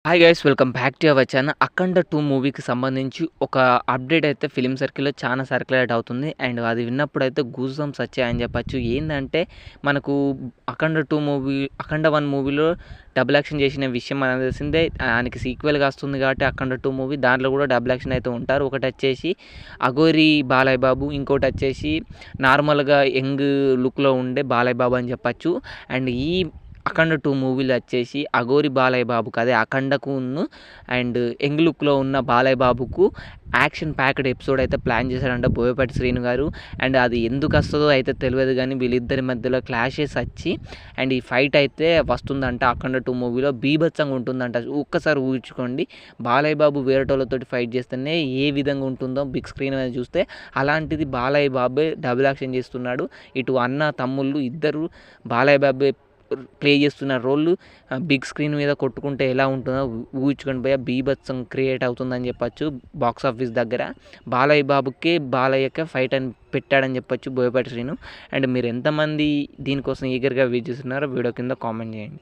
Hi guys welcome back to our channel. 'Akhanda 2' మూవీకి సంబంధించి ఒక అప్డేట్ అయితే ఫిల్మ్ సర్కిల్‌లో చాలా సర్క్యులేట్ అవుతుంది. అండ్ అది విన్నప్పుడైతే గూస్ బంప్స్ వచ్చాయని చెప్పొచ్చు. ఏందంటే మనకు 'అఖండ 2' మూవీ 'అఖండ 1' మూవీలో డబుల్ యాక్షన్ చేసిన విషయం మనకు తెలిసిందే. ఆయనకి సీక్వెల్‌గా వస్తుంది కాబట్టి 'అఖండ 2' మూవీ దాంట్లో కూడా డబుల్ యాక్షన్ అయితే ఉంటారు. ఒకటొచ్చేసి అఘోరి బాలయ్య బాబు, ఇంకోటొచ్చేసి నార్మల్‌గా యంగ్ లుక్‌లో ఉండే బాలయ్య బాబు అని చెప్పొచ్చు. అండ్ ఈ 'అఖండ 2' మూవీలో వచ్చేసి అఘోరి బాలయ్య బాబుకి అదే 'అఖండ'కును అండ్ యంగ్ లుక్‌లో ఉన్న బాలయ్య బాబుకు యాక్షన్ ప్యాక్డ్ ఎపిసోడ్ అయితే ప్లాన్ చేశారంట బోయపాటి శ్రీను గారు. అండ్ అది ఎందుకొస్తదో అయితే తెలవదు గానీ వీళ్ళిద్దరి మధ్యలో క్లాషెస్ వచ్చి అండ్ ఈ ఫైట్ అయితే వస్తుందంట 'అఖండ 2' మూవీలో బీభత్సంగా ఉంటుందంట. ఒక్కసారి ఊహించుకోండి, బాలయ్య బాబు వేరేటోళ్ళతోటి ఫైట్ చేస్తేనే ఏ విధంగా ఉంటుందో బిగ్ స్క్రీన్ మీద చూస్తే, అలాంటిది బాలయ్య బాబే డబుల్ యాక్షన్ చేస్తున్నాడు. ఇటు అన్న, తమ్ముళ్ళు ఇద్దరు బాలయ్య బాబే ప్లే చేస్తున్న రోల్ బిగ్ స్క్రీన్ మీద కొట్టుకుంటే ఎలా ఉంటుందో ఊహించుకొని భయ్యా బీభత్సం క్రియేట్ అవుతుందని చెప్పొచ్చు. బాక్స్ ఆఫీస్ దగ్గర బాలయ్యకే ఫైట్ అని పెట్టాడని చెప్పొచ్చు బోయపాటి శ్రీను. అండ్ మీరు ఎంతమంది దీనికోసం ఈగర్‌గా వెయిట్ చేస్తున్నారో వీడియో కింద కామెంట్ చేయండి.